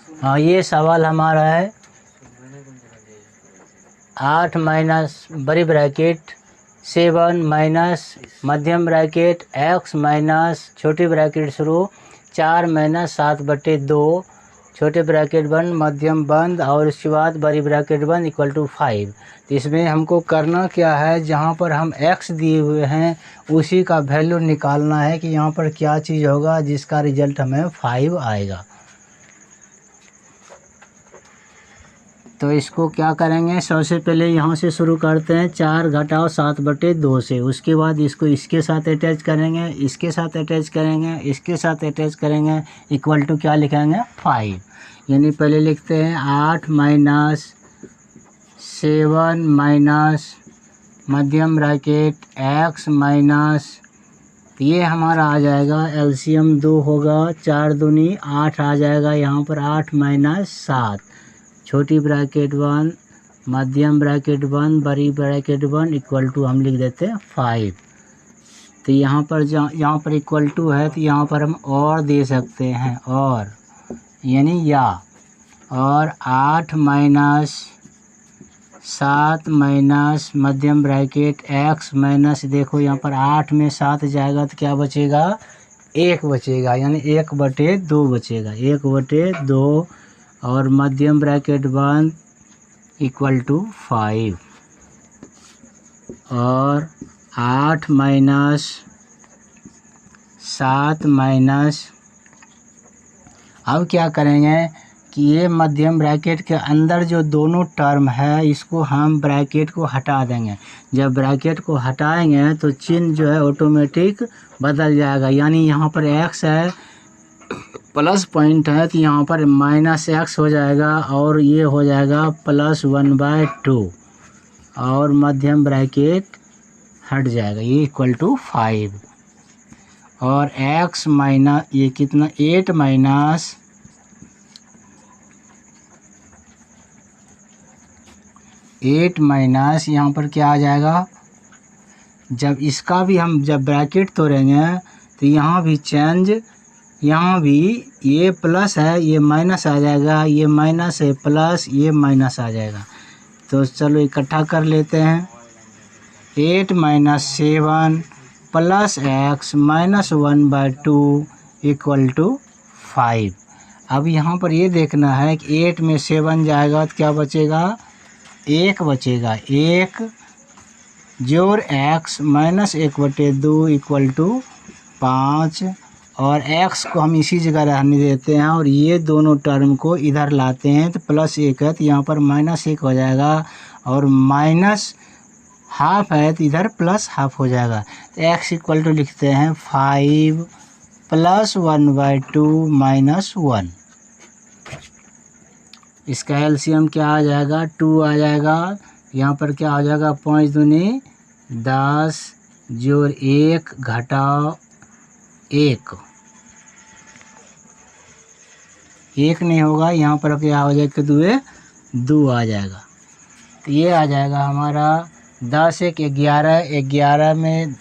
हाँ, ये सवाल हमारा है 8 माइनस बड़ी ब्रैकेट 7 माइनस मध्यम ब्रैकेट x माइनस छोटी ब्रैकेट शुरू 4 माइनस 7/2 छोटे ब्रैकेट बंद मध्यम बंद और उसके बाद बड़ी ब्रैकेट बंद इक्वल टू 5। तो इसमें हमको करना क्या है, जहाँ पर हम x दिए हुए हैं उसी का वैल्यू निकालना है कि यहाँ पर क्या चीज़ होगा जिसका रिजल्ट हमें 5 आएगा। तो इसको क्या करेंगे, सबसे पहले यहाँ से शुरू करते हैं 4 घटाओ 7/2 से। उसके बाद इसको इसके साथ अटैच करेंगे, इसके साथ अटैच करेंगे, इसके साथ अटैच करेंगे, इक्वल टू क्या लिखेंगे 5। यानी पहले लिखते हैं 8 माइनस 7 माइनस मध्यम ब्रैकेट x माइनस, ये हमारा आ जाएगा एलसीएम 2 होगा, 4 दूनी 8 आ जाएगा यहाँ पर 8 माइनस 7 छोटी ब्रैकेट 1 मध्यम ब्रैकेट 1 बड़ी ब्रैकेट 1 इक्वल टू हम लिख देते हैं 5। तो यहाँ पर इक्वल टू है तो यहाँ पर हम और दे सकते हैं और, यानी या, और 8 माइनस 7 माइनस मध्यम ब्रैकेट x माइनस, देखो यहाँ पर 8 में 7 जाएगा तो क्या बचेगा 1 बचेगा, यानी 1/2 बचेगा, 1/2 और मध्यम ब्रैकेट 1 इक्वल टू 5 और 8 माइनस 7 माइनस, अब क्या करेंगे कि ये मध्यम ब्रैकेट के अंदर जो दोनों टर्म है इसको हम ब्रैकेट को हटा देंगे। जब ब्रैकेट को हटाएंगे तो चिन्ह जो है ऑटोमेटिक बदल जाएगा, यानी यहाँ पर x है प्लस पॉइंट है तो यहाँ पर -x हो जाएगा और ये हो जाएगा +1/2 और मध्यम ब्रैकेट हट जाएगा, ये इक्वल टू 5 और x माइनस ये कितना 8 माइनस यहाँ पर क्या आ जाएगा, जब इसका भी हम जब ब्रैकेट तोड़ेंगे तो यहाँ भी चेंज, यहाँ भी ये प्लस है ये माइनस आ जाएगा, ये माइनस है प्लस ये माइनस आ जाएगा। तो चलो इकट्ठा कर लेते हैं 8 minus 7 plus x minus 1/2 equal to 5। अब यहाँ पर ये देखना है कि 8 में 7 जाएगा तो क्या बचेगा 1 बचेगा, 1 जोड़ x माइनस 1/2 इक्वल टू 5 और x को हम इसी जगह रहने देते हैं और ये दोनों टर्म को इधर लाते हैं तो +1 है तो यहाँ पर -1 हो जाएगा और -½ है तो इधर +½ हो जाएगा। तो x इक्वल टू लिखते हैं 5 + 1/2 - 1। इसका एलसीएम क्या आ जाएगा 2 आ जाएगा, यहाँ पर क्या आ जाएगा 5 दूनी 10 जोड़ 1 घटाओ 1 नहीं होगा, यहाँ पर क्या हो जाएगा 2 आ जाएगा। तो ये आ जाएगा हमारा 10 1 11, 11 में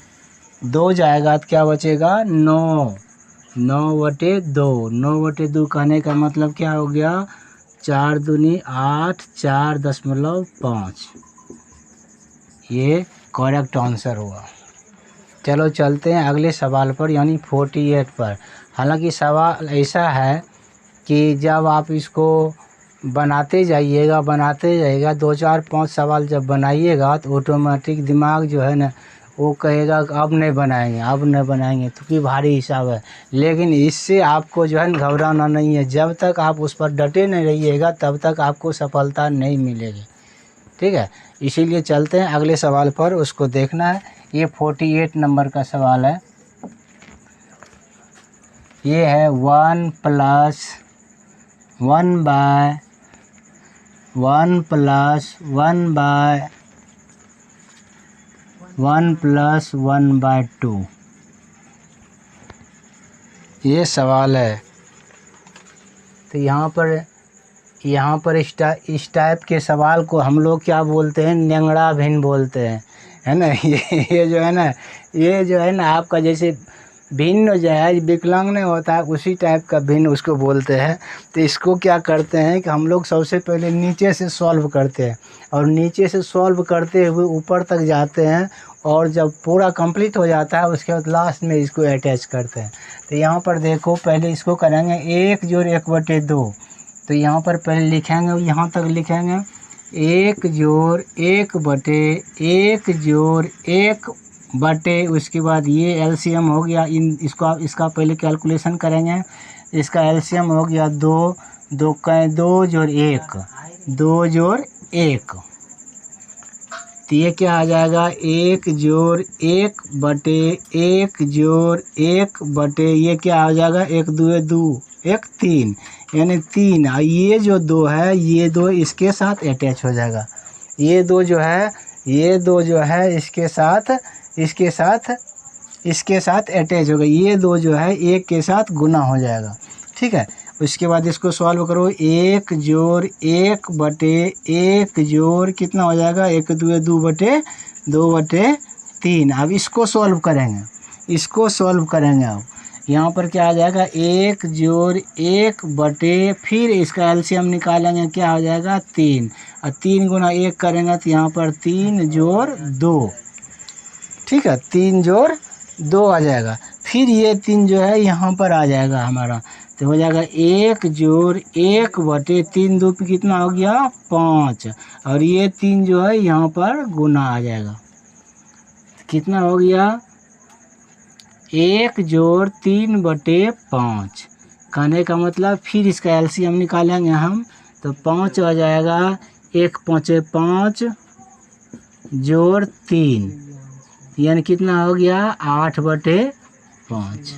2 जाएगा तो क्या बचेगा 9, 9/2, 9/2 कहने का मतलब क्या हो गया 4 दूनी 8 4.5, ये करेक्ट आंसर हुआ। चलो चलते हैं अगले सवाल पर यानी 48 पर। हालांकि सवाल ऐसा है कि जब आप इसको बनाते जाइएगा 2 4 5 सवाल जब बनाइएगा तो ऑटोमेटिक दिमाग जो है ना वो कहेगा कि अब नहीं बनाएंगे क्योंकि भारी हिसाब है। लेकिन इससे आपको जो है ना घबराना नहीं है, जब तक आप उस पर डटे नहीं रहिएगा तब तक आपको सफलता नहीं मिलेगी, ठीक है। इसीलिए चलते हैं अगले सवाल पर, उसको देखना है। ये 48 नंबर का सवाल है, ये है 1 + 1 + 1 + 1/2 ये सवाल है। तो यहाँ पर इस टाइप के सवाल को हम लोग क्या बोलते हैं नेंगड़ा भिन्न बोलते हैं, है ना। ये जो है ना आपका जैसे भिन्न जो है विकलांग नहीं होता है, उसी टाइप का भिन्न उसको बोलते हैं। तो इसको क्या करते हैं कि हम लोग सबसे पहले नीचे से सॉल्व करते हैं और नीचे से सॉल्व करते हुए ऊपर तक जाते हैं और जब पूरा कंप्लीट हो जाता है उसके बाद लास्ट में इसको अटैच करते हैं। तो यहाँ पर देखो पहले इसको करेंगे 1+1/2। तो यहाँ पर पहले लिखेंगे, यहाँ तक लिखेंगे 1+1/1 उसके बाद ये एलसीएम हो गया, इसका पहले कैलकुलेशन करेंगे। इसका एलसीएम हो गया 2 जोड़ 1। तो ये क्या आ जाएगा 1+1/1 ये क्या आ जाएगा 1 2 2 1 3 यानी 3। ये जो 2 है ये 2 इसके साथ अटैच हो जाएगा। ये दो जो है इसके साथ अटैच होगा। ये 2 जो है एक के साथ गुना हो जाएगा। ठीक है, उसके बाद इसको सॉल्व करो 1+1/1 जोड़ कितना हो जाएगा 1 2 2/2/3। अब इसको सॉल्व करेंगे अब यहाँ पर क्या आ जाएगा 1+1 फिर इसका एलसीएम निकालेंगे, क्या हो जाएगा 3 और 3 गुना 1 करेंगे तो यहाँ पर 3 जोड़ 2। ठीक है, 3 जोड़ 2 आ जाएगा। फिर ये 3 जो है यहाँ पर आ जाएगा हमारा, तो हो जाएगा 1+1/3 2 पे कितना हो गया 5 और ये 3 जो है यहाँ पर गुना आ जाएगा। कितना हो गया 1+3/5। कहने का मतलब फिर इसका एलसीएम निकालेंगे हम तो 5 आ जाएगा। 1 5 5 जोड़ 3 यानी कितना हो गया 8/5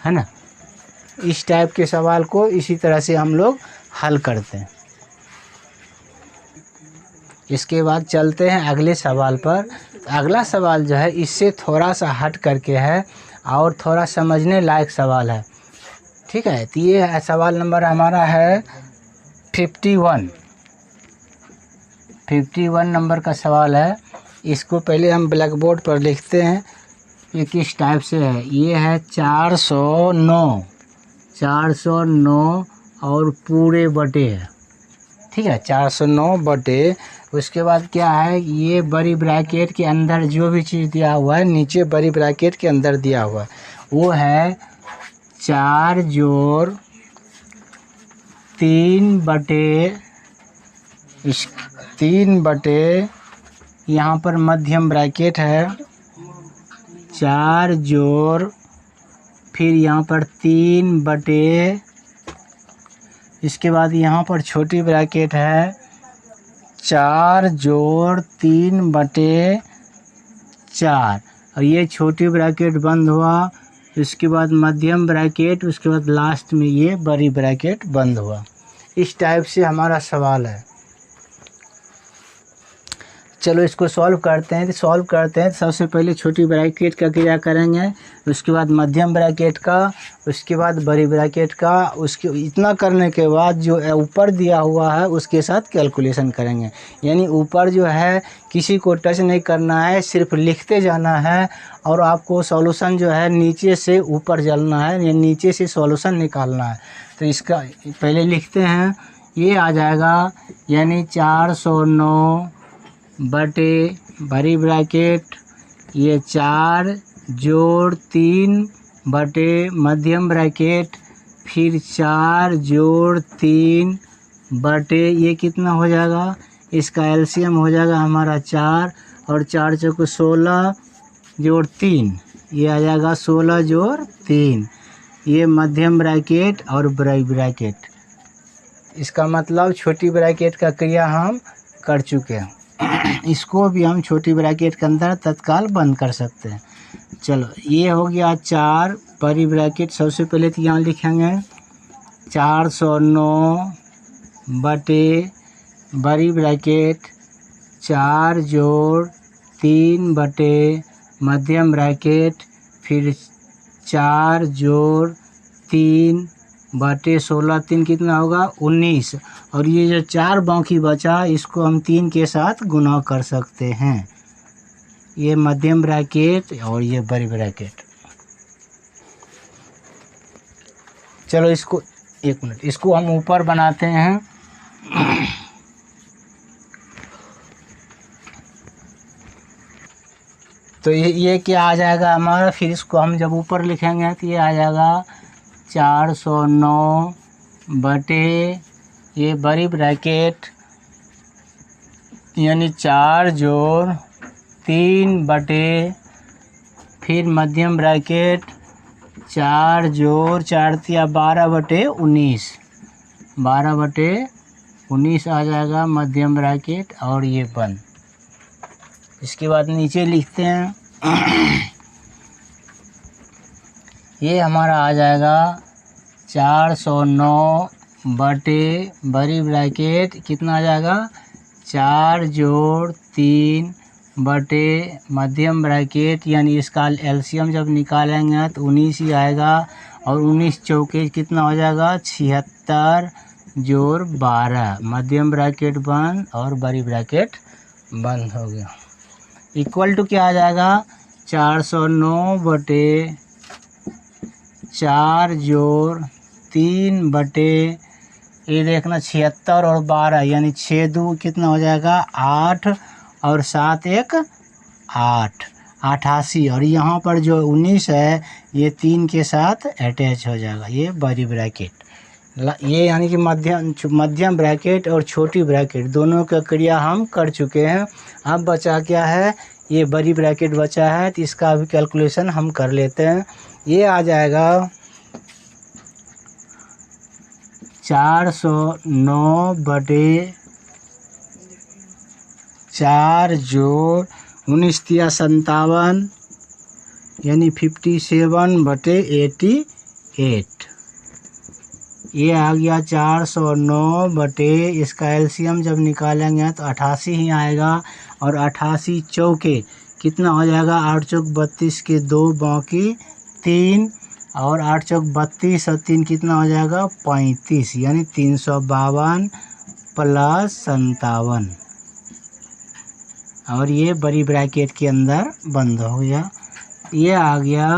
है ना। इस टाइप के सवाल को इसी तरह से हम लोग हल करते हैं। इसके बाद चलते हैं अगले सवाल पर। अगला सवाल जो है इससे थोड़ा सा हट करके है और थोड़ा समझने लायक सवाल है। ठीक है, तो ये सवाल नंबर हमारा है 51 नंबर का सवाल है। इसको पहले हम ब्लैक बोर्ड पर लिखते हैं ये किस टाइप से है। ये है 409 और पूरे बटे है। ठीक है, 409 बटे उसके बाद क्या है ये बड़ी ब्रैकेट के अंदर जो भी चीज़ दिया हुआ है नीचे बड़ी ब्रैकेट के अंदर दिया हुआ है वो है 4 जोड़ 3 बटे यहाँ पर मध्यम ब्रैकेट है 4 जोड़ फिर यहाँ पर 3 बटे इसके बाद यहाँ पर छोटी ब्रैकेट है 4 जोड़ 3 बटे 4 और ये छोटी ब्रैकेट बंद हुआ। उसके बाद मध्यम ब्रैकेट, उसके बाद लास्ट में ये बड़ी ब्रैकेट बंद हुआ। इस टाइप से हमारा सवाल है। चलो इसको सॉल्व करते हैं। सबसे पहले छोटी ब्रैकेट का क्रिया करेंगे, उसके बाद मध्यम ब्रैकेट का, उसके बाद बड़ी ब्रैकेट का। उसके इतना करने के बाद जो ऊपर दिया हुआ है उसके साथ कैलकुलेशन करेंगे। यानी ऊपर जो है किसी को टच नहीं करना है, सिर्फ लिखते जाना है और आपको सॉल्यूशन जो है नीचे से ऊपर चलना है या नीचे से सॉल्यूशन निकालना है। तो इसका पहले लिखते हैं, ये आ जाएगा यानी 409 बटे बड़ी ब्रैकेट ये 4 जोड़ 3 बटे मध्यम ब्रैकेट फिर 4 जोड़ 3 बटे ये कितना हो जाएगा, इसका एलसीएम हो जाएगा हमारा 4 और 4 चौको 16 जोड़ 3 ये आ जाएगा 16 जोड़ 3 ये मध्यम ब्रैकेट और बड़ी ब्रैकेट। इसका मतलब छोटी ब्रैकेट का क्रिया हम कर चुके हैं। इसको भी हम छोटी ब्रैकेट के अंदर तत्काल बंद कर सकते हैं। चलो ये हो गया 4 बड़ी ब्रैकेट। सबसे पहले तो यहाँ लिखेंगे 409 बटे बड़ी ब्रैकेट 4 जोड़ 3 बटे मध्यम ब्रैकेट फिर 4 जोड़ 3 बटे 16 3 कितना होगा 19 और ये जो 4 बाकी बचा इसको हम 3 के साथ गुना कर सकते हैं। ये मध्यम ब्रैकेट और ये बड़ी ब्रैकेट। चलो इसको 1 मिनट, इसको हम ऊपर बनाते हैं। तो ये क्या आ जाएगा हमारा, फिर इसको हम जब ऊपर लिखेंगे तो ये आ जाएगा 409 बटे ये बड़ी ब्रैकेट यानी 4 जोड़ 3 बटे फिर मध्यम ब्रैकेट 4 जोड़ 4 तिया 12 बटे 19, 12 बटे 19 आ जाएगा मध्यम ब्रैकेट और ये बंद। इसके बाद नीचे लिखते हैं ये हमारा आ जाएगा 409 बटे बड़ी ब्रैकेट कितना आ जाएगा 4 जोड़ 3 बटे मध्यम ब्रैकेट यानी इसका एलसीएम जब निकालेंगे तो 19 ही आएगा और 19 चौके कितना हो जाएगा 76 जोड़ 12, मध्यम ब्रैकेट बंद और बड़ी ब्रैकेट बंद हो गया। इक्वल टू क्या आ जाएगा 409 बटे 4 जोड़ 3 बटे ये देखना 76 और 12 यानी 6 2 कितना हो जाएगा 8 और 7 1 8, 88 और यहाँ पर जो 19 है ये 3 के साथ अटैच हो जाएगा। ये बड़ी ब्रैकेट ये यानी कि मध्यम ब्रैकेट और छोटी ब्रैकेट दोनों का क्रिया हम कर चुके हैं। अब बचा क्या है, ये बड़ी ब्रैकेट बचा है तो इसका भी कैलकुलेशन हम कर लेते हैं। ये आ जाएगा 409 बटे 4 जोड़ 19 तिया 57 यानी 57 बटे 88। ये आ गया 409 बटे इसका एलसीएम जब निकालेंगे तो 88 ही आएगा और 88 चौके कितना हो जाएगा 8 चौक 32 के 2 बाकी 3 और 8 चौक 32 और 3 कितना हो जाएगा 35 यानी 352 प्लस 57 और ये बड़ी ब्रैकेट के अंदर बंद हो गया। ये आ गया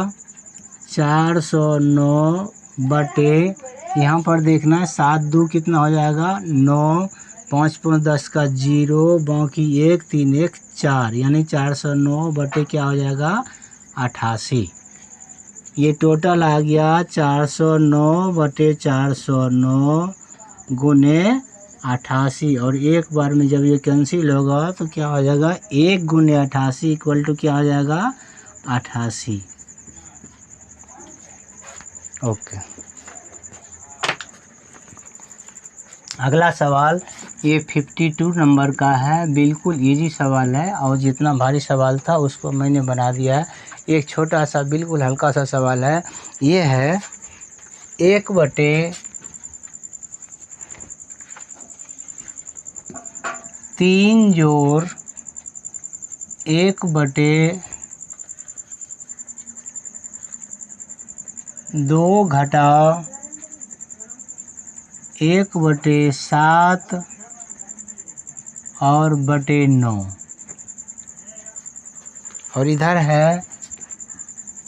409 बटे यहाँ पर देखना है 7 2 कितना हो जाएगा 9, 5 5 10 का 0 बाकी 1 3 1 4 यानी 409 बटे क्या हो जाएगा 88। ये टोटल आ गया 409 बटे 409 गुने 88 और एक बार में जब ये कैंसिल होगा तो क्या हो जाएगा 1 गुने 88 इक्वल टू क्या हो जाएगा 88। ओके, अगला सवाल ये 52 नंबर का है। बिल्कुल इजी सवाल है और जितना भारी सवाल था उसको मैंने बना दिया है। एक छोटा सा बिल्कुल हल्का सा सवाल है। ये है 1 बटे 3 जोड़ 1 बटे 2 घटाओ 1 बटे 7 और बटे 9 और इधर है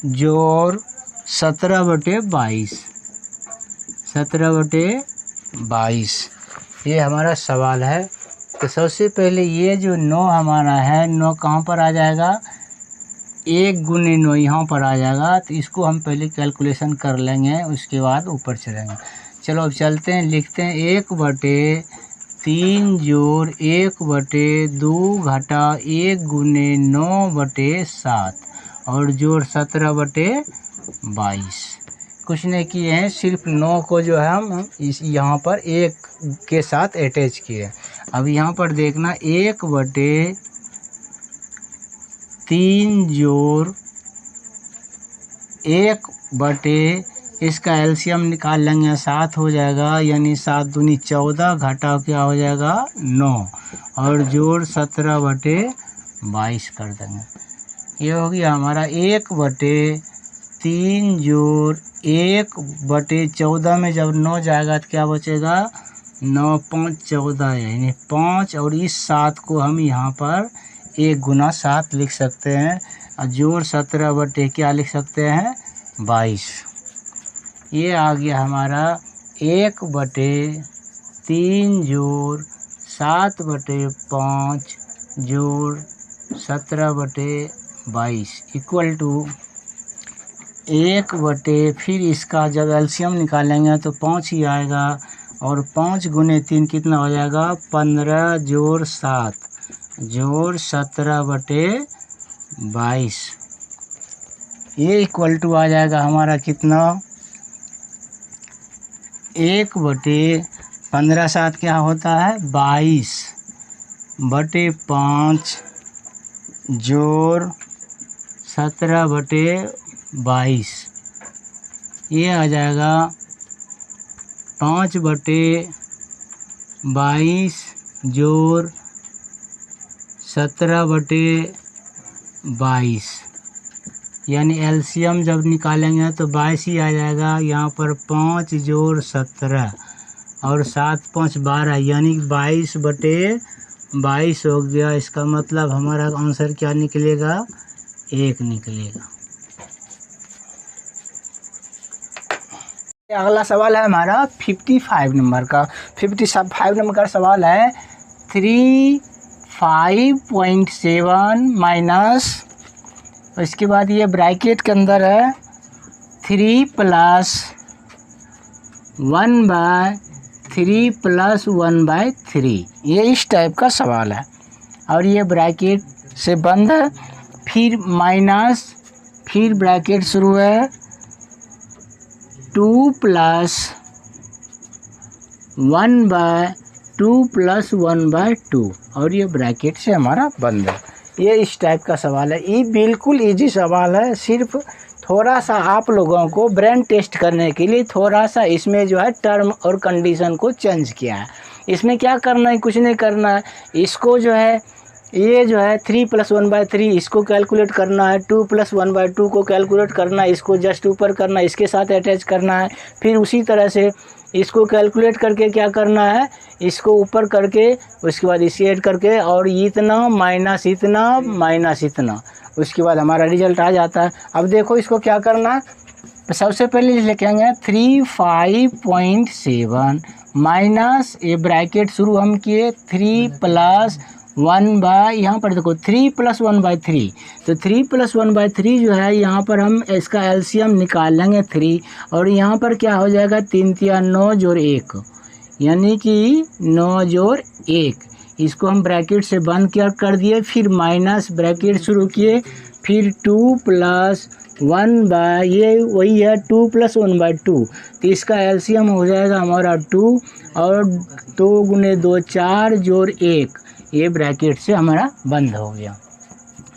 जोड़ 17 बटे 22, 17 बटे 22। ये हमारा सवाल है। तो सबसे पहले ये जो 9 हमारा है 9 कहाँ पर आ जाएगा 1 गुने 9 यहाँ पर आ जाएगा। तो इसको हम पहले कैलकुलेशन कर लेंगे उसके बाद ऊपर चलेंगे। चलो अब चलते हैं, लिखते हैं 1 बटे 3 जोड़ 1 बटे 2 घटा 1 गुने 9 बटे 7 और जोड़ 17 बटे 22। कुछ नहीं किए हैं, सिर्फ 9 को जो है हम इस यहाँ पर 1 के साथ अटैच किए। अब यहाँ पर देखना 1 बटे 3 जोड़ 1 बटे इसका एलसीएम निकाल लेंगे 7 हो जाएगा यानी 7 दूनी 14 घटाओ क्या हो जाएगा 9 और जोड़ 17 बटे 22 कर देंगे। ये हो गया हमारा 1 बटे 3 जोड़ 1 बटे 14 में जब 9 जाएगा तो क्या बचेगा 9 5 14 यानी 5 और इस 7 को हम यहाँ पर 1 गुना 7 लिख सकते हैं और जोड़ 17 बटे क्या लिख सकते हैं 22। ये आ गया हमारा 1/3 जोड़ 7/5 जोड़ 17/22 इक्वल टू 1 फिर इसका जब एलसीएम निकालेंगे तो 5 ही आएगा, और 5 गुने 3 कितना हो जाएगा 15 जोड़ 7 जोड़ 17/22। ये इक्वल टू आ जाएगा हमारा कितना 1/15 7 क्या होता है 22/5 जोड़ 17/22। ये आ जाएगा 5/22 जोड़ 17/22, यानी एलसीएम जब निकालेंगे तो 22 ही आ जाएगा। यहाँ पर 5 जोड़ 17 और 7 5 12, यानी 22/22 हो गया। इसका मतलब हमारा आंसर क्या निकलेगा 1 निकलेगा। अगला सवाल है हमारा 55 नंबर का। 55 नंबर का सवाल है 35.7 माइनस, इसके बाद ये ब्रैकेट के अंदर है 3 + 1/3 + 1/3। ये इस टाइप का सवाल है और ये ब्रैकेट से बंद है, फिर माइनस, फिर ब्रैकेट शुरू है 2 + 1/2 + 1/2 और ये ब्रैकेट से हमारा बंद है। ये इस टाइप का सवाल है। ये बिल्कुल इजी सवाल है, सिर्फ थोड़ा सा आप लोगों को ब्रेन टेस्ट करने के लिए थोड़ा सा इसमें जो है टर्म और कंडीशन को चेंज किया है। इसमें क्या करना है, कुछ नहीं करना है। इसको जो है ये जो है 3 + 1/3 इसको कैलकुलेट करना है, 2 + 1/2 को कैलकुलेट करना है, इसको जस्ट ऊपर करना है, इसके साथ अटैच करना है। फिर उसी तरह से इसको कैलकुलेट करके क्या करना है, इसको ऊपर करके उसके बाद इसे ऐड करके और इतना माइनस इतना माइनस इतना, उसके बाद हमारा रिजल्ट आ जाता है। अब देखो इसको क्या करना है, सबसे पहले लेके आएंगे 35.7 माइनस, ये ब्रैकेट शुरू हम किए 3 + 1 यहाँ पर देखो 3 + 1/3, तो 3 + 1/3 जो है यहाँ पर हम इसका एलसीएम निकाल लेंगे 3, और यहाँ पर क्या हो जाएगा 3 × 3 = 9 + 1, यानी कि 9 + 1। इसको हम ब्रैकेट से बंद किया कर दिए, फिर माइनस ब्रैकेट शुरू किए, फिर 2 + 1 ये वही है 2 + 1/2, तो इसका एलसीएम हो जाएगा हमारा 2, और 2 × 2 = 4 + 1, ये ब्रैकेट से हमारा बंद हो गया।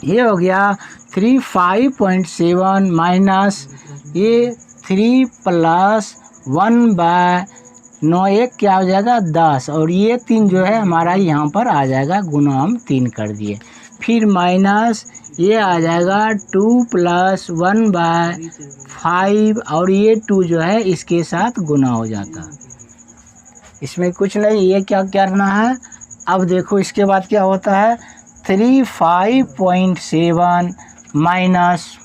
ये हो गया 35.7 माइनस ये 3 + 1/9 1 क्या हो जाएगा 10, और ये 3 जो है हमारा यहाँ पर आ जाएगा, गुना हम 3 कर दिए, फिर माइनस ये आ जाएगा 2 + 1/5, और ये 2 जो है इसके साथ गुना हो जाता। इसमें कुछ नहीं, ये क्या करना है। अब देखो इसके बाद क्या होता है 35.7 माइनस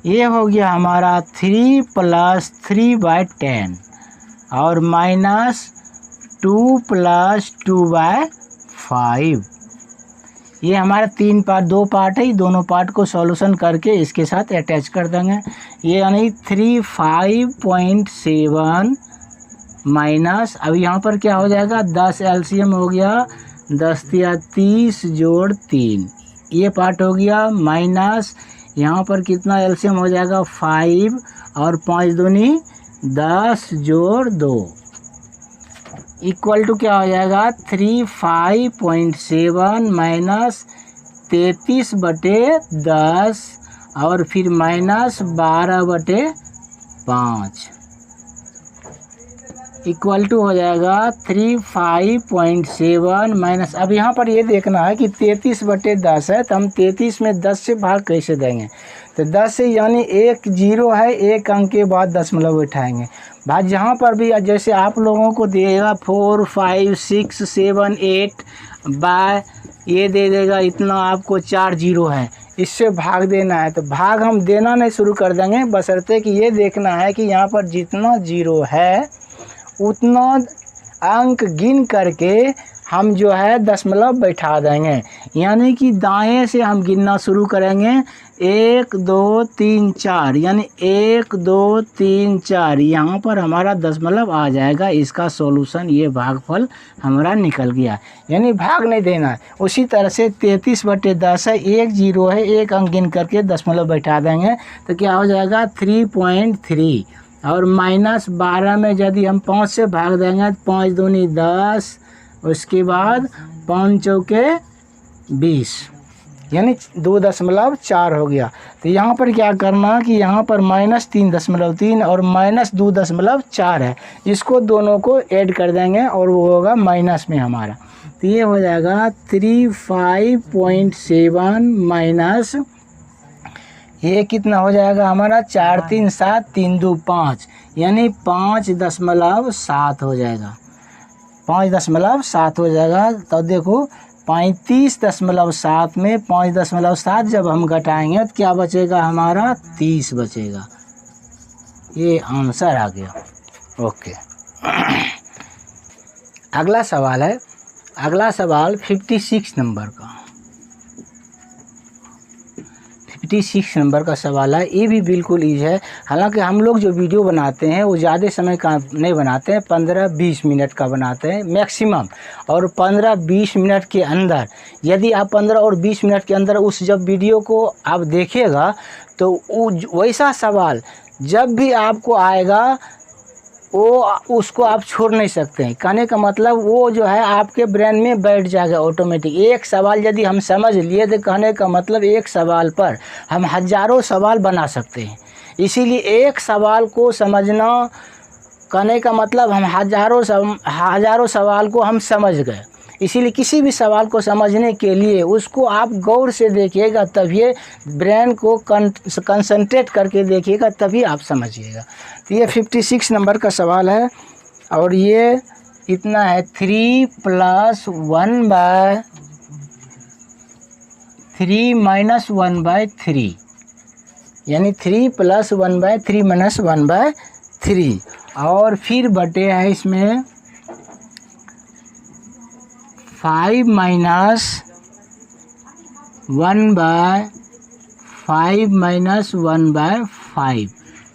ये हो गया हमारा 3 + 3/10 और माइनस 2 + 2/5। ये हमारा 3 पार्ट 2 पार्ट है, दोनों पार्ट को सॉल्यूशन करके इसके साथ अटैच कर देंगे। ये यानी 35.7 माइनस, अब यहाँ पर क्या हो जाएगा 10 एलसीएम हो गया, 10 × 30 + 3 ये पार्ट हो गया, माइनस यहाँ पर कितना एलसीएम हो जाएगा 5, और 5 दूनी 10 + 2 इक्वल टू क्या हो जाएगा 35.7 माइनस 33/10 और फिर माइनस 12/5 इक्वल टू हो जाएगा 35.7 माइनस। अब यहाँ पर ये देखना है कि 33/10 है, तो हम 33 में 10 से भाग कैसे देंगे, तो 10 से यानी एक 0 है, एक अंक के बाद दशमलव बैठाएंगे। भाई जहाँ पर भी जैसे आप लोगों को देगा 4 5 6 7 8 बाय ये दे देगा, इतना आपको 4 0 है, इससे भाग देना है। तो भाग हम देना नहीं शुरू कर देंगे, बशर्ते कि ये देखना है कि यहाँ पर जितना जीरो है उतना अंक गिन करके हम जो है दशमलव बैठा देंगे। यानी कि दाएं से हम गिनना शुरू करेंगे 1 2 3 4, यानी 1 2 3 4, यहाँ पर हमारा दशमलव आ जाएगा। इसका सॉल्यूशन ये भागफल हमारा निकल गया, यानी भाग नहीं देना है। उसी तरह से 33/10 है, एक जीरो है, एक अंक गिन करके दशमलव बैठा देंगे तो क्या हो जाएगा 3.3। और -12 में यदि हम 5 से भाग देंगे तो 5 दूनी 10, उसके बाद 5 चौके 20, यानी 2.4 हो गया। तो यहाँ पर क्या करना कि यहाँ पर -3.3 और -2.4 है, इसको दोनों को ऐड कर देंगे और वो होगा माइनस में हमारा। तो ये हो जाएगा 35.7 माइनस ये कितना हो जाएगा हमारा 4 3 7 3 2 5, यानी 5.7 हो जाएगा, 5.7 हो जाएगा। तो देखो 35.7 में 5.7 जब हम घटाएंगे तो क्या बचेगा हमारा 30 बचेगा। ये आंसर आ गया। ओके अगला सवाल है, अगला सवाल 56 नंबर का, 56 नंबर का सवाल है। ये भी बिल्कुल ईजी है। हालांकि हम लोग जो वीडियो बनाते हैं वो ज़्यादा समय का नहीं बनाते हैं, 15-20 मिनट का बनाते हैं मैक्सिमम। और 15-20 मिनट के अंदर यदि आप 15 और 20 मिनट के अंदर उस जब वीडियो को आप देखिएगा तो वैसा सवाल जब भी आपको आएगा वो उसको आप छोड़ नहीं सकते हैं। कहने का मतलब वो जो है आपके ब्रेन में बैठ जाएगा ऑटोमेटिक। एक सवाल यदि हम समझ लिए तो कहने का मतलब एक सवाल पर हम हज़ारों सवाल बना सकते हैं। इसीलिए एक सवाल को समझना, कहने का मतलब हम हज़ारों सवाल को हम समझ गए। इसीलिए किसी भी सवाल को समझने के लिए उसको आप गौर से देखिएगा, तभी ब्रेन को कंसंट्रेट करके देखिएगा, तभी आप समझिएगा। तो ये 56 नंबर का सवाल है और ये इतना है 3 + 1/3 - 1/3, यानी 3 + 1/3 - 1/3 और फिर बटे है इसमें 5 - 1/5 - 1/5,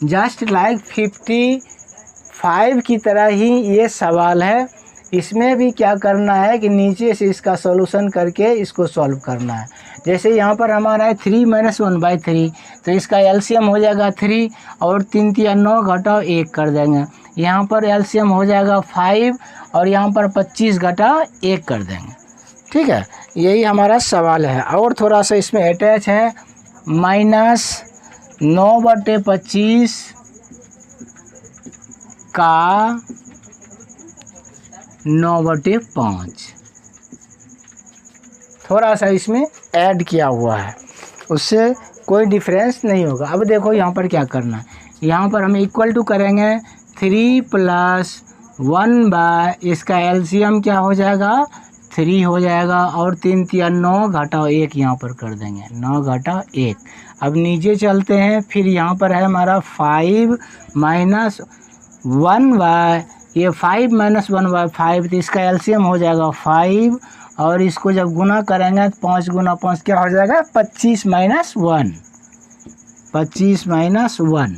जस्ट लाइक 55 की तरह ही ये सवाल है। इसमें भी क्या करना है कि नीचे से इसका सॉल्यूशन करके इसको सॉल्व करना है। जैसे यहाँ पर हमारा है 3 - 1/3, तो इसका एलसीएम हो जाएगा 3 और 3 × 9 घटाओ 1 कर देंगे। यहाँ पर एलसीएम हो जाएगा 5 और यहाँ पर 25 घटाओ 1 कर देंगे। ठीक है, यही हमारा सवाल है। और थोड़ा सा इसमें अटैच है -9/25 का 9/5, थोड़ा सा इसमें ऐड किया हुआ है, उससे कोई डिफरेंस नहीं होगा। अब देखो यहाँ पर क्या करना है, यहाँ पर हम इक्वल टू करेंगे 3 + 1/ इसका एलसीएम क्या हो जाएगा 3 हो जाएगा और 3 × 9 घटाओ 1 यहाँ पर कर देंगे, 9 घटाओ 1। अब नीचे चलते हैं, फिर यहाँ पर है हमारा 5 - 1/, ये 5 - 1/5, तो इसका एलसीएम हो जाएगा 5 और इसको जब गुना करेंगे तो 5 × 5 क्या हो जाएगा 25 - 1, 25 - 1।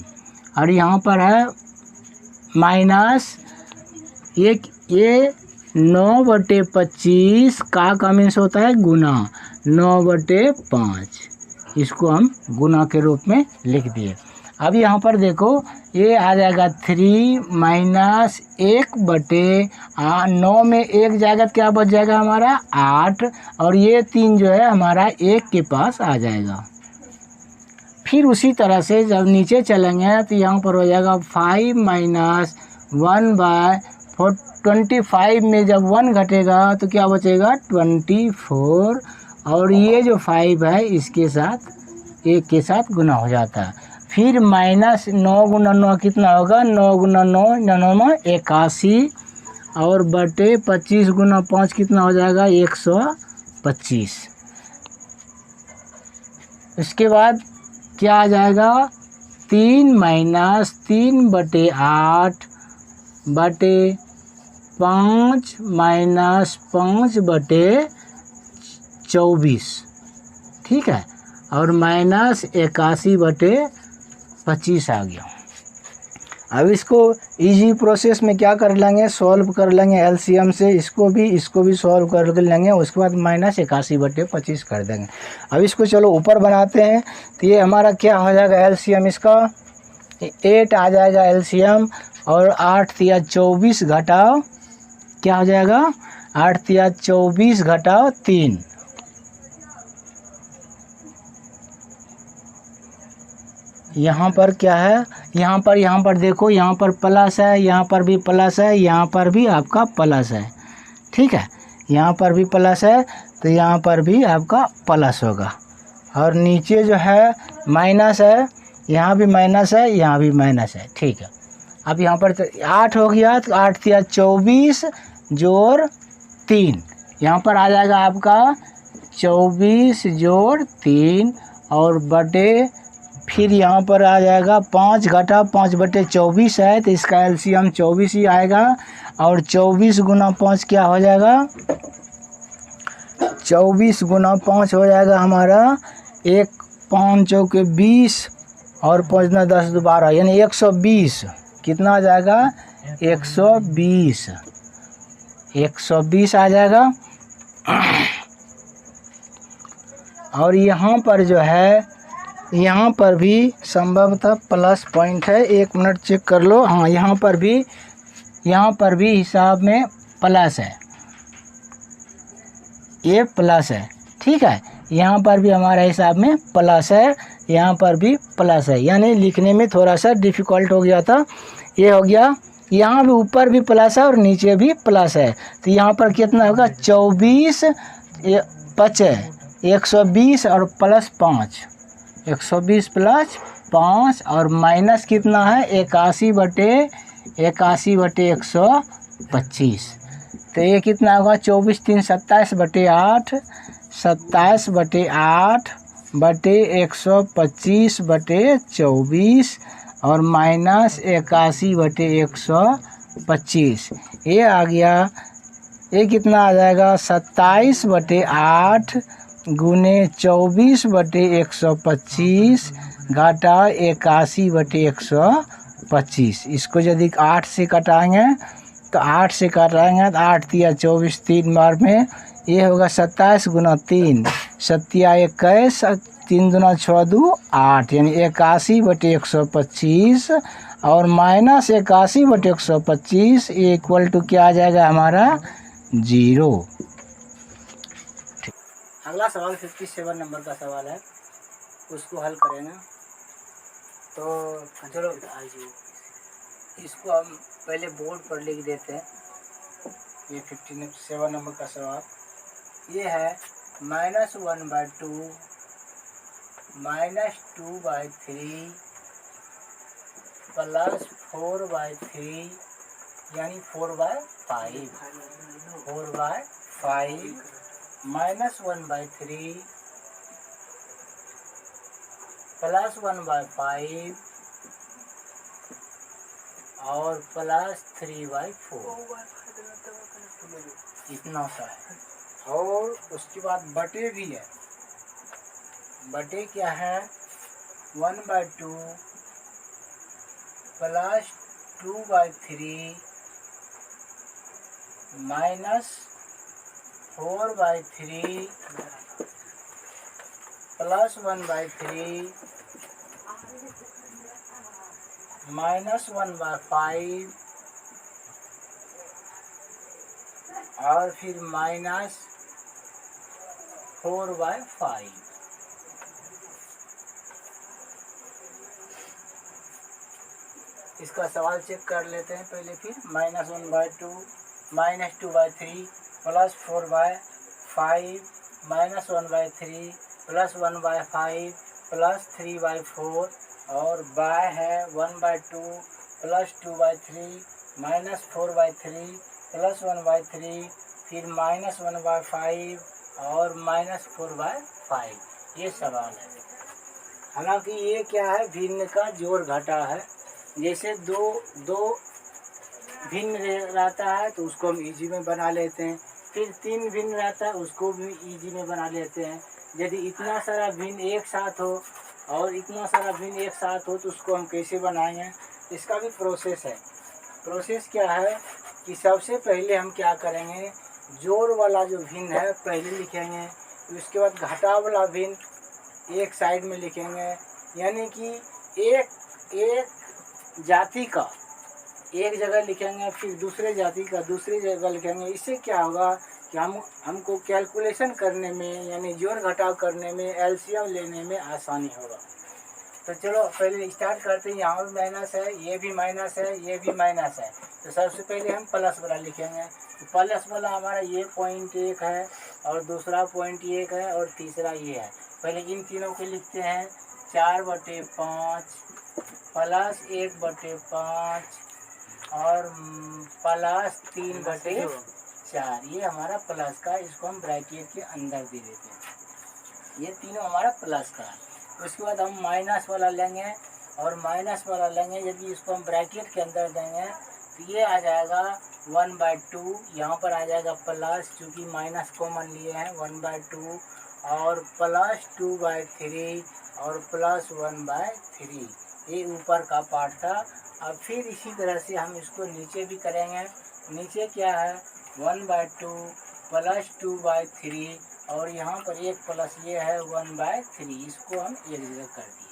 और यहाँ पर है माइनस ये 9/25 का मीन्स होता है गुना, 9/5, इसको हम गुना के रूप में लिख दिए। अब यहाँ पर देखो ये आ जाएगा 3 - 1/9 में 1 जाएगा तो क्या बच जाएगा हमारा 8 और ये 3 जो है हमारा 1 के पास आ जाएगा। फिर उसी तरह से जब नीचे चलेंगे तो यहाँ पर हो जाएगा 5 - 1/4, 25 में जब 1 घटेगा तो क्या बचेगा 24 और ये जो 5 है इसके साथ 1 के साथ गुना हो जाता है। फिर -9 × 9 कितना होगा 9 × 9 9 81 और बटे 25 × 5 कितना हो जाएगा 125। उसके बाद क्या आ जाएगा 3 माइनस 3/8 बटे 5 माइनस 5/24, ठीक है, और माइनस 81/25 आ गया। अब इसको इजी प्रोसेस में क्या कर लेंगे, सॉल्व कर लेंगे एलसीएम से, इसको भी सॉल्व कर लेंगे। उसके बाद माइनस 81/25 कर देंगे। अब इसको चलो ऊपर बनाते हैं। तो ये हमारा क्या हो जाएगा एलसीएम, इसका 8 आ जाएगा एलसीएम, और 8 तिया 24 घटाओ क्या हो जाएगा 8 तिया 24 घटाओ 3, यहाँ पर क्या है, यहाँ पर देखो, यहाँ पर प्लस है, यहाँ पर भी प्लस है, यहाँ पर भी आपका प्लस है, ठीक है, यहाँ पर भी प्लस है तो यहाँ पर भी आपका प्लस होगा। और नीचे जो है माइनस है, यहाँ भी माइनस है, यहाँ भी माइनस है, ठीक है। अब यहाँ पर 8 हो गया तो 8 तिया 24 जोड़ 3, यहाँ पर आ जाएगा आपका 24 जोड़ 3, और बटे फिर यहाँ पर आ जाएगा 5 घटा 5/24 है तो इसका एलसीएम 24 ही आएगा। और 24 गुना 5 क्या हो जाएगा, 24 गुना 5 हो जाएगा हमारा 1 5 चौके 20 और 5 ना 10 12, यानी 120। कितना आ जाएगा 120 आ जाएगा। और यहाँ पर जो है, यहाँ पर भी संभवतः प्लस पॉइंट है, 1 मिनट चेक कर लो। हाँ, यहाँ पर भी हिसाब में प्लस है, ये प्लस है, ठीक है। यहाँ पर भी हमारे हिसाब में प्लस है, यहाँ पर भी प्लस है, यानी लिखने में थोड़ा सा डिफ़िकल्ट हो गया था। ये हो गया, यहाँ भी ऊपर भी प्लस है और नीचे भी प्लस है, तो यहाँ पर कितना होगा 24 बचे 120 और प्लस 5, 120 प्लस 5 और माइनस कितना है 81/125। तो ये कितना होगा 24 3 27/8, 27/8 बटे 125/24 और माइनस 81/125। ये आ गया, ये कितना आ जाएगा 27/8 गुने 24/125 घाटा 81/125। इसको यदि 8 से कटाएंगे तो 8 से कटाएंगे तो 8 तिया 24 3 बार में ये होगा 27 गुना 3 7 21 3 दूना 6 2 8, यानी 81/125 और माइनस 81/125 इक्वल टू क्या आ जाएगा हमारा 0। अगला सवाल 57 नंबर का सवाल है, उसको हल करेंगे। तो चलो इसको हम पहले बोर्ड पर लिख देते हैं। ये 57 नंबर का सवाल ये है -1/2 -2/3 प्लस 4/3 यानी 4/5 -1/3 प्लस 1/5 और प्लस 3/4, इतना सा है। और उसके बाद बटे भी है, बटे क्या है 1/2 प्लस 2/3 माइनस 4/3 प्लस 1/3 माइनस 1/5 और फिर माइनस 4/5। इसका सवाल चेक कर लेते हैं पहले। फिर -1/2 -2/3 प्लस 4/5 माइनस 1/3 प्लस 1/5 प्लस 3/4 और बाय है 1/2 प्लस 2/3 माइनस 4/3 प्लस 1/3 फिर माइनस 1/5 और माइनस 4/5। ये सवाल है। हालांकि ये क्या है, भिन्न का जोड़ घटा है। जैसे दो दो भिन्न रहता है तो उसको हम इजी में बना लेते हैं, फिर 3 भिन्न रहता है उसको भी इजी में बना लेते हैं। यदि इतना सारा भिन्न एक साथ हो और इतना सारा भिन्न एक साथ हो तो उसको हम कैसे बनाएंगे, इसका भी प्रोसेस है। प्रोसेस क्या है कि सबसे पहले हम क्या करेंगे, जोड़ वाला जो भिन्न है पहले लिखेंगे, उसके बाद घटा वाला भिन्न एक साइड में लिखेंगे। यानी कि एक जाति का एक जगह लिखेंगे, फिर दूसरे जाति का दूसरी जगह लिखेंगे। इससे क्या होगा कि हमको कैलकुलेशन करने में यानी जोड़ घटाव करने में, एलसीएम लेने में आसानी होगा। तो चलो पहले स्टार्ट करते हैं। यहाँ भी माइनस है, ये भी माइनस है, ये भी माइनस है। तो सबसे पहले हम प्लस वाला लिखेंगे। तो प्लस वाला हमारा ये पॉइंट 1 है और दूसरा पॉइंट 1 है और तीसरा ये है। पहले इन तीनों के लिखते हैं, 4/5 प्लस 1/5 और प्लस 3/4। ये हमारा प्लस का, इसको हम ब्रैकेट के अंदर दे देते हैं। ये तीनों हमारा प्लस का है। उसके बाद हम माइनस वाला लेंगे और माइनस वाला लेंगे। यदि इसको हम ब्रैकेट के अंदर देंगे तो ये आ जाएगा 1/2। यहाँ पर आ जाएगा प्लस, चूँकि माइनस कॉमन लिए हैं, 1/2 और प्लस 2/3 और प्लस 1/3। ये ऊपर का पार्ट था। अब फिर इसी तरह से हम इसको नीचे भी करेंगे। नीचे क्या है, 1/2 प्लस 2/3 और यहाँ पर एक प्लस ये है 1/3। इसको हम एक जगह कर दिए,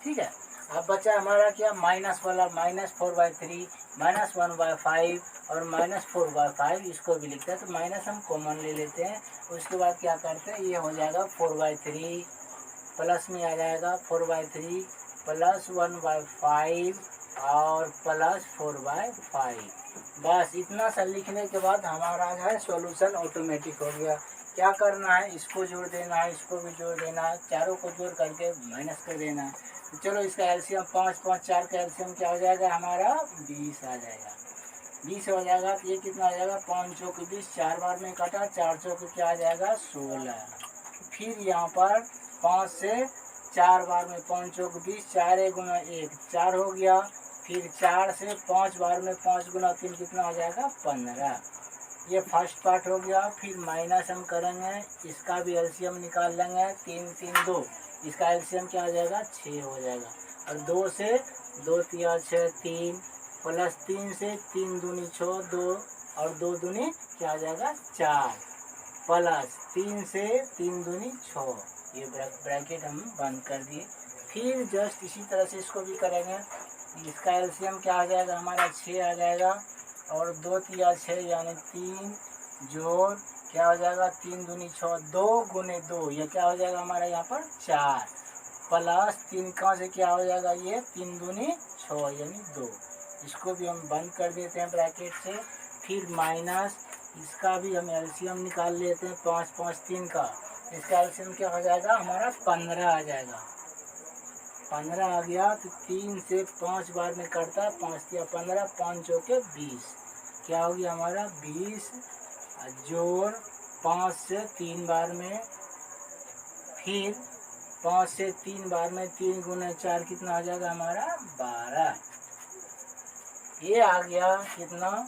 ठीक है। अब बचा हमारा क्या, माइनस वाला, -4/3 -1/5 और -4/5। इसको भी लिखते हैं तो माइनस हम कॉमन ले लेते हैं। उसके बाद क्या करते हैं, ये हो जाएगा 4/3 प्लस में आ जाएगा 4/3 प्लस 1/5 और प्लस 4/5। बस इतना सा लिखने के बाद हमारा जो है सॉल्यूशन ऑटोमेटिक हो गया। क्या करना है, इसको जोड़ देना है, इसको भी जोड़ देना है, चारों को जोड़ करके माइनस कर देना है। तो चलो इसका एलसीएम 5 5 4 का एलसीएम क्या हो जाएगा हमारा, 20 आ जाएगा। 20 हो जाएगा तो ये कितना आ जाएगा, 5 चौक 20, 4 बार में काटा, 4 चौक क्या आ जाएगा 16। फिर यहाँ पर 5 से 4 बार में, 5 चौक 20, 4 गुना 1 4 हो गया। फिर 4 से 5 बार में 5 गुना 3 कितना हो जाएगा 15। ये फर्स्ट पार्ट हो गया। फिर माइनस हम करेंगे, इसका भी एलसीएम निकाल लेंगे, 3 3 2, इसका एलसीएम क्या हो जाएगा 6 हो जाएगा। और 2 से 2 3 6 3 प्लस 3 से 3 दूनी 6 2 और 2 दूनी क्या हो जाएगा 4 प्लस 3 से 3 दूनी 6। ये ब्रैकेट हम बंद कर दिए। फिर जस्ट इसी तरह से इसको भी करेंगे। इसका एलसीएम क्या आ जाएगा हमारा 6 आ जाएगा और 2 3 6 यानी 3 जोड़ क्या हो जाएगा 3 दूनी 6, 2 गुने 2 ये क्या हो जाएगा हमारा यहाँ पर 4 प्लस 3 कहाँ से क्या हो जाएगा ये 3 दूनी 6 यानी 2। इसको भी हम बंद कर देते हैं ब्रैकेट से। फिर माइनस, इसका भी हम एलसीएम निकाल लेते हैं, 5 5 3 का। इसका एलसीएम क्या हो जाएगा हमारा 15 आ जाएगा। 15 आ गया तो 3 से 5 बार में करता है, 5 या 15, 5 चौके 20 क्या हो गया हमारा 20 जोड़ 5 से 3 बार में, फिर 5 से 3 बार में 3 गुना 4 कितना आ जाएगा हमारा 12। ये आ गया कितना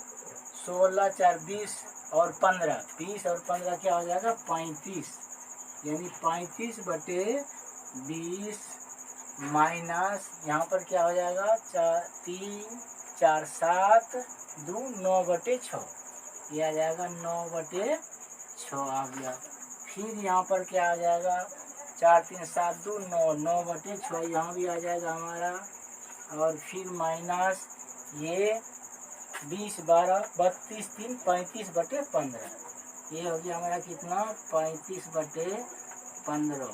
16 4 20 और 15, 20 और 15 क्या हो जाएगा 35 यानी 35/20 माइनस यहाँ पर क्या हो जाएगा 3 4 7 2 9/6। ये आ जाएगा 9/6 आ गया। फिर यहाँ पर क्या आ जाएगा 4 3 7 2 9 9/6 यहाँ भी आ जाएगा हमारा। और फिर माइनस ये 20 12 32 3 35/15। ये हो गया हमारा कितना 35/15।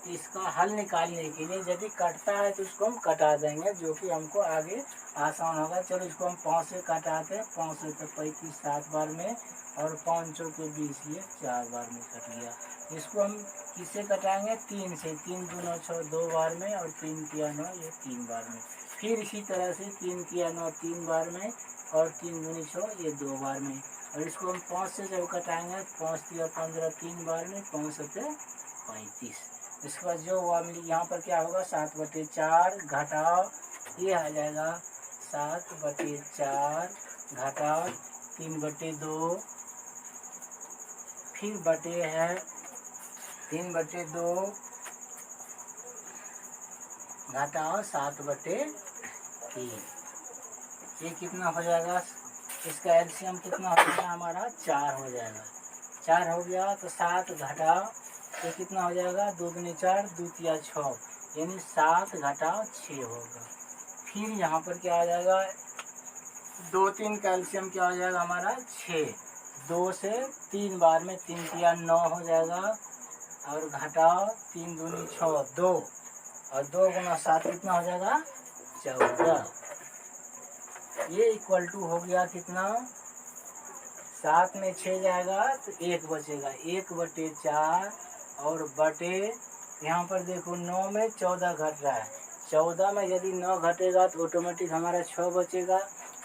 इसका हल निकालने के लिए यदि कटता है तो इसको हम कटा देंगे, जो कि हमको आगे आसान होगा। चलो इसको हम 5 से कटाते हैं, 5 से तो 35 7 बार में और 5 चौके 20 ये 4 बार में कट गया। इसको हम किससे कटाएंगे 3 से, 3 दूना 6 2 बार में और 3 तिया 9 ये 3 बार में। फिर इसी तरह से 3 तिया 9 3 बार में और 3 दूनी 6 ये 2 बार में। और इसको हम 5 से जब कटाएंगे 5 तिया 15 3 बार में, 5 7 35 इसके बाद जो यहाँ पर क्या होगा 7/4 घटाओ ये आ जाएगा 7/4 घटाओ 3/2 फिर बटे है 3/2 घटाओ 7/3। ये कितना हो जाएगा, इसका एलसीएम कितना हो जाएगा हमारा 4 हो जाएगा। 4 हो गया तो 7 घटाओ ये कितना हो जाएगा 2 दूनी 4 2 तिया 6 यानी 7 घटाओ 6 होगा। फिर यहाँ पर क्या आ जाएगा 2 3 का एलसीएम क्या हो जाएगा हमारा 6। 2 से 3 बार में 3 तिया 9 हो जाएगा और घटाओ 3 दूनी 6 2 और 2 गुना 7 कितना हो जाएगा 14। ये इक्वल टू हो गया कितना 7 में 6 जाएगा तो 1 बचेगा 1/4 और बटे यहाँ पर देखो 9 में 14 घट रहा है। 14 में यदि 9 घटेगा तो ऑटोमेटिक हमारा 6 बचेगा,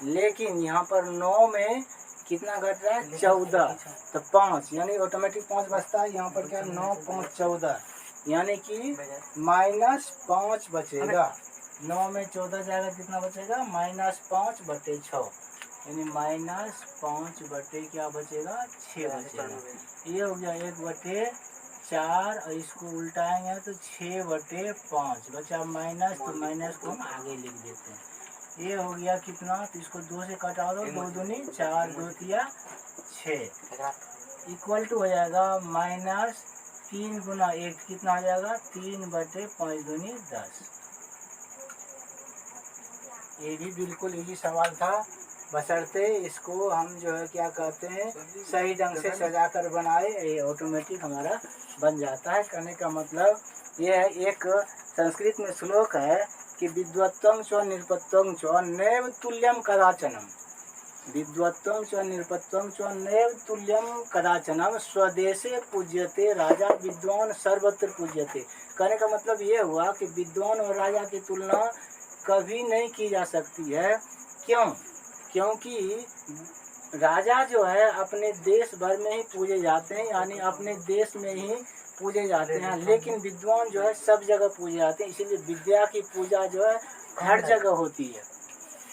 लेकिन यहाँ पर 9 में कितना घट रहा है 14 तो 5 यानी ऑटोमेटिक 5 बचता है। यहाँ पर क्या 9 5 14 यानी कि -5 बचेगा। 9 में 14 जाएगा कितना बचेगा -5/6 यानी -5 क्या बचेगा 6 बचेगा। ये हो गया 1/4 और इसको उल्टाएंगे तो 6/5 बचा माइनस, तो माइनस को हम आगे लिख देते हैं। ये हो गया कितना, तो इसको 2 से कटा दो 2 दूनी 4 2 तिया 6 इक्वल टू हो जाएगा -3 गुना 1 कितना हो जाएगा 3/5 दूनी 10। ये भी बिल्कुल इजी सवाल था, बशर्ते इसको हम जो है क्या कहते हैं सही ढंग से सजा कर बनाए, ये ऑटोमेटिक हमारा बन जाता है। कहने का मतलब ये है, एक संस्कृत में श्लोक है कि विद्वत्वं च निरपत्वं च नैव तुल्यम कदाचनम, विद्वत्वं च निरपत्वं च नैव तुल्यम कदाचनम, स्वदेशे पूज्यते राजा विद्वान सर्वत्र पूज्यते। कहने का मतलब ये हुआ कि विद्वान और राजा की तुलना कभी नहीं की जा सकती है। क्यों? क्योंकि राजा जो है अपने देश भर में ही पूजे जाते हैं, यानी अपने देश में ही पूजे जाते हैं, लेकिन विद्वान जो है सब जगह पूजे जाते हैं। इसीलिए विद्या की पूजा जो है हर जगह होती है।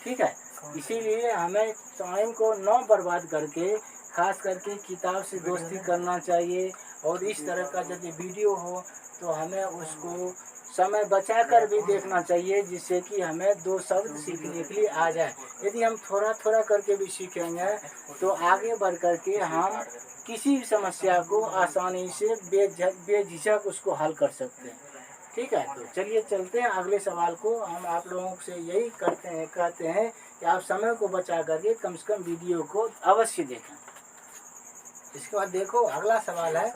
ठीक है, इसीलिए हमें टाइम को न बर्बाद करके खास करके किताब से दोस्ती करना चाहिए, और इस तरह का यदि वीडियो हो तो हमें उसको समय बचाकर भी देखना चाहिए, जिससे कि हमें 2 शब्द सीखने के लिए आ जाए। यदि हम थोड़ा थोड़ा करके भी सीखेंगे तो आगे बढ़ करके हम किसी भी समस्या को आसानी से बेझिझक उसको हल कर सकते हैं। ठीक है, तो चलिए चलते हैं अगले सवाल को। हम आप लोगों से यही कहते हैं कि आप समय को बचा करके कम से कम वीडियो को अवश्य देखें। इसके बाद देखो अगला सवाल है,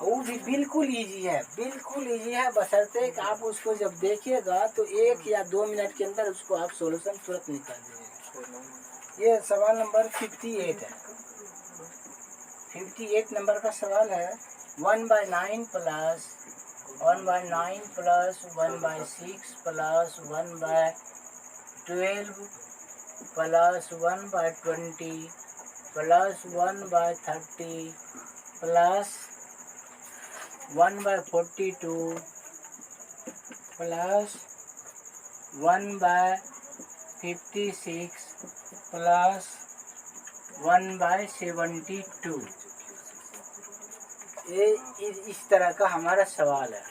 वो भी बिल्कुल इजी है, बिल्कुल इजी है, बशर्ते कि आप उसको जब देखिएगा तो 1 या 2 मिनट के अंदर उसको आप सोल्यूशन तुरंत निकाल दीजिएगा। ये सवाल नंबर 58 है। 58 नंबर का सवाल है, 1/9 plus 1/9 plus 1/6 plus 1/12 plus 1/20 plus 1/30 plus 1/42 plus 1/56 plus 1/72। ये इस तरह का हमारा सवाल है।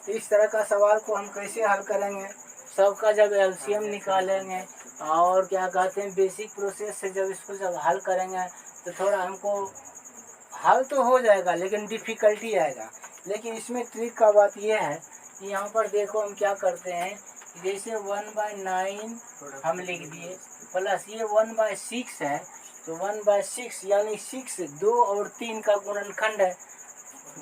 तो इस तरह का सवाल को हम कैसे हल करेंगे? सबका जब एलसीएम निकालेंगे और क्या कहते हैं बेसिक प्रोसेस से जब इसको जब हल करेंगे तो थोड़ा हमको हल तो हो जाएगा लेकिन डिफ़िकल्टी आएगा। लेकिन इसमें ट्रिक का बात यह है कि यहाँ पर देखो हम क्या करते हैं, जैसे 1/9 हम लिख दिए प्लस ये 1/6 है, तो 1/6 यानी 6 2 और 3 का गुणनखंड है।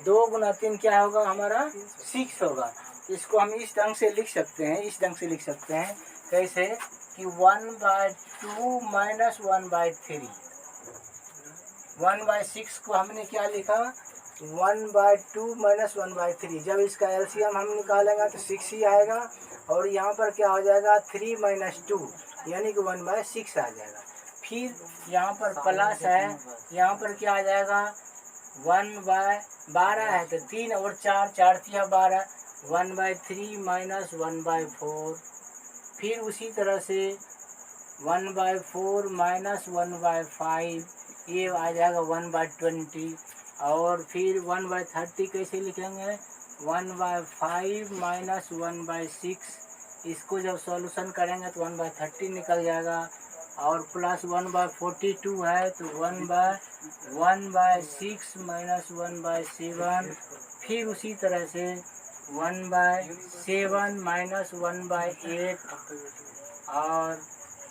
2 गुना 3 क्या होगा हमारा 6 होगा। इसको हम इस ढंग से लिख सकते हैं, इस ढंग से लिख सकते हैं कैसे कि 1/2 माइनस 1/3। 1/6 को हमने क्या लिखा 1/2 माइनस 1/3। जब इसका एलसीएम हम निकालेंगे तो 6 ही आएगा, और यहाँ पर क्या हो जाएगा 3 माइनस 2 यानी कि 1/6 आ जाएगा। फिर यहाँ पर प्लस है, यहाँ पर क्या आ जाएगा 1/12 है तो 3 और 4, 4 तिया 12, 1/3 माइनस 1/4। फिर उसी तरह से 1/4 माइनस 1/5, ये आ जाएगा 1/20। और फिर 1/30 कैसे लिखेंगे? 1/5 माइनस 1/6, इसको जब सॉल्यूशन करेंगे तो 1/30 निकल जाएगा। और प्लस 1/42 है तो 1/6 माइनस 1/7। फिर उसी तरह से 1/7 माइनस 1/8, और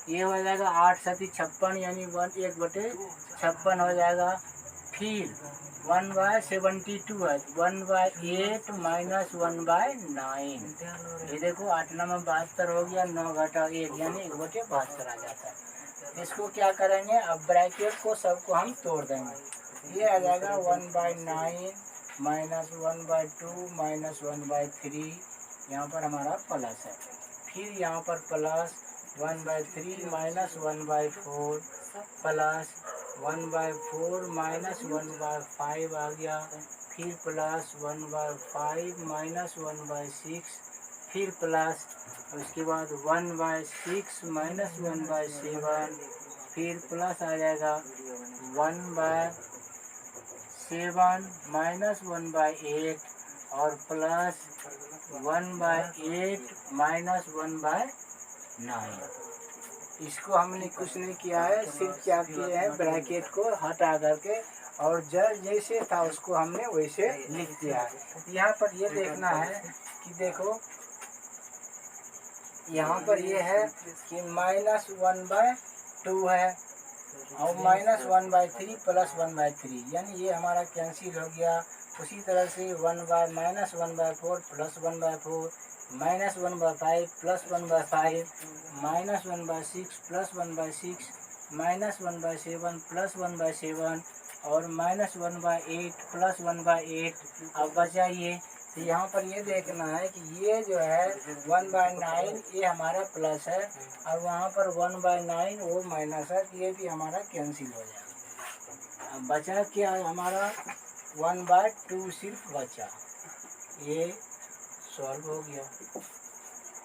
ये हो जाएगा 8 सती 56, यानी 1/56 हो जाएगा। फिर 1/72 है 1/8 माइनस 1/9, ये देखो 8 9 72 हो गया, 9 घटा 1 यानी 1/72 आ जाता है। इसको क्या करेंगे? अब ब्रैकेट को सबको हम तोड़ देंगे। ये आ जाएगा 1/9 माइनस 1/2 माइनस 1/3, यहाँ पर हमारा प्लस है। फिर यहाँ पर प्लस 1/3 माइनस 1/4 प्लस 1/4 माइनस 1/5 आ गया। फिर प्लस 1/5 माइनस 1/6, फिर प्लस, उसके बाद 1/6 माइनस 1/7, फिर प्लस आ जाएगा 1/7 माइनस 1/8 और प्लस 1/8 माइनस 1/9। इसको हमने कुछ नहीं किया है, सिर्फ क्या किए हैं, ब्रैकेट को हटा करके और जैसे था उसको हमने वैसे लिख दिया है। यहाँ पर ये देखना है कि देखो यहाँ पर ये है कि -1/2 है और -1/3 प्लस 1/3, यानी ये हमारा कैंसिल हो गया। उसी तरह से -1/4 प्लस 1/4, -1/5 प्लस 1/5, -1/6 प्लस 1/6, -1/7 प्लस 1/7 और -1/8 प्लस 1/8। अब बचा ये, तो यहाँ पर ये देखना है कि ये जो है 1/9 ये हमारा प्लस है और वहाँ पर 1/9 वो माइनस है, तो ये भी हमारा कैंसिल हो जाएगा। अब बचा क्या है हमारा? 1/2 सिर्फ बचा, ये सॉल्व हो गया।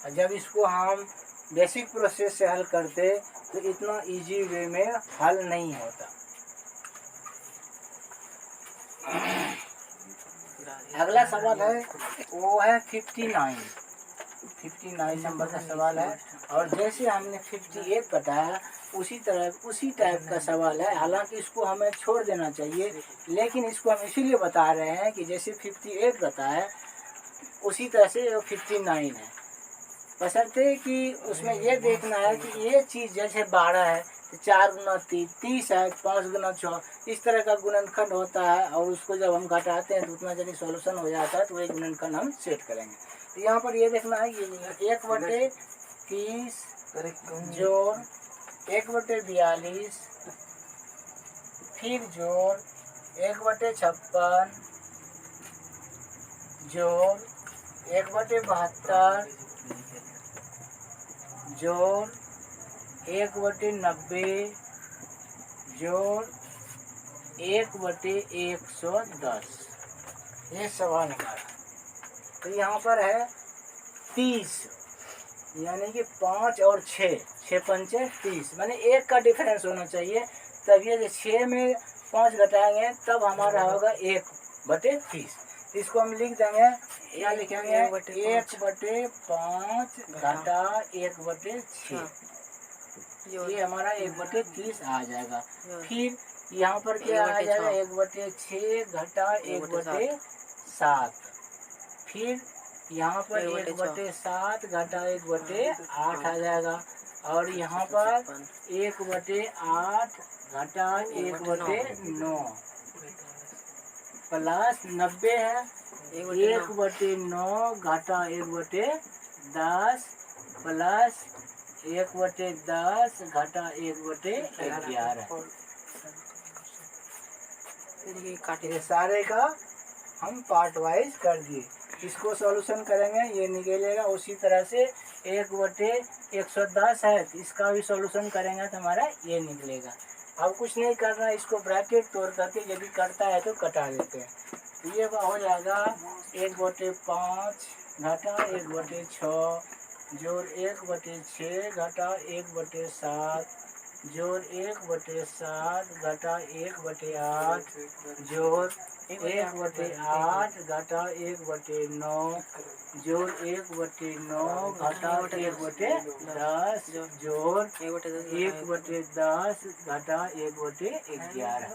और जब इसको हम बेसिक प्रोसेस से हल करते तो इतना इजी वे में हल नहीं होता। अगला सवाल है वो है 59 नंबर का सवाल है। और जैसे हमने 58 बताया उसी टाइप का सवाल है। हालांकि इसको हमें छोड़ देना चाहिए, लेकिन इसको हम इसीलिए बता रहे हैं कि जैसे 58 बताया उसी तरह से 59 है, बशर्ते कि उसमें ये देखना है कि ये चीज़ जैसे 12 है तो 4 गुना 30 है, 5 गुना 6 इस तरह का गुणनखंड होता है। और उसको जब हम घटाते हैं तो उतना जल्दी सॉल्यूशन हो जाता है, तो वही गुणनखंड हम सेट करेंगे। तो यहाँ पर ये देखना है कि 1/30 जोड़ 1/42 फिर जोड़ 1/56 जोड़ 1/72 जोड़ 1/90 जोड़ 1/110, ये सवाल हमारा। तो यहाँ पर है 30, यानी कि 5 और 6, 6 पंचे 30, माने 1 का डिफरेंस होना चाहिए। तब ये 6 में 5 घटाएंगे तब हमारा होगा 1/30। इसको हम लिख देंगे, क्या लिखेंगे? 1/5 घटा 1/6, ये हमारा 1/30 आ जाएगा। फिर यहाँ पर क्या आ जाएगा? 1/6 घटा 1/7, फिर यहाँ पर 1/7 घटा 1/8 आ जाएगा। और यहाँ पर 1/8 घटा 1/9 प्लस 90 है 1/9 घटा 1/10 प्लस 1/10 घटा 1/11। ये सारे का हम पार्ट वाइज कर दिए। इसको सॉल्यूशन करेंगे, ये निकलेगा। उसी तरह से 1/110 है, इसका भी सॉल्यूशन करेंगे तो हमारा ये निकलेगा। अब कुछ नहीं करना, इसको ब्रैकेट तोड़ करके यदि कटता है तो कटा देते हैं। तो ये हो जाएगा 1/5 घटा 1/6 जोड़ 1/6 घटा 1/7 जोड़ 1/7 घटा 1/8 जोड़ 1/8 घटा 1/9 जोड़ 1/9 घटा 1/10 जोड़ 1/10 घटा 1/11।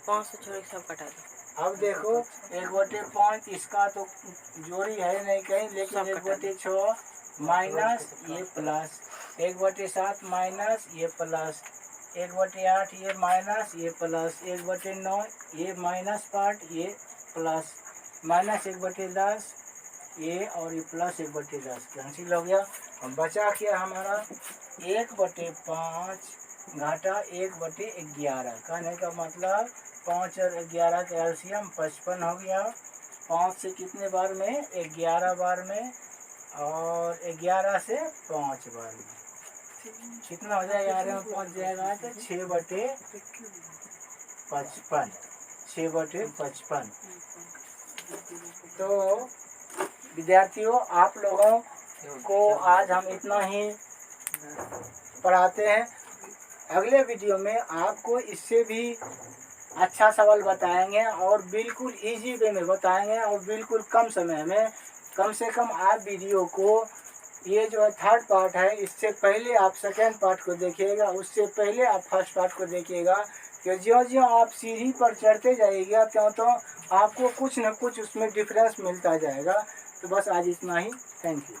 5 से छोड़ के सब कटा दो। अब देखो 1/5 इसका तो जोड़ी है नहीं कहीं, लेकिन 1/6 माइनस ये प्लस 1/7 माइनस ये प्लस 1/8 ये माइनस ये प्लस 1/9 ये माइनस पार्ट ये प्लस माइनस 1/10 ये और ये प्लस 1/10 कैंसिल हो गया। अब बचा क्या हमारा 1/5 घाटा 1/11। कहने का मतलब 5 और 11 का एलसीएम 55 हो गया। 5 से कितने बार में 11 बार में और 11 से 5 बार में कितना हो जाएगा, 11 में 5 जाएगा तो 6/55 6/55। तो विद्यार्थियों आप लोगों को आज हम इतना ही पढ़ाते हैं। अगले वीडियो में आपको इससे भी अच्छा सवाल बताएंगे और बिल्कुल इजी वे में बताएंगे और बिल्कुल कम समय में। कम से कम आप वीडियो को ये जो है 3rd पार्ट है, इससे पहले आप 2nd पार्ट को देखिएगा, उससे पहले आप 1st पार्ट को देखिएगा। कि ज्यों आप सीढ़ी पर चढ़ते जाइएगा त्यों आपको कुछ न कुछ उसमें डिफरेंस मिलता जाएगा। तो बस आज इतना ही। Thank you.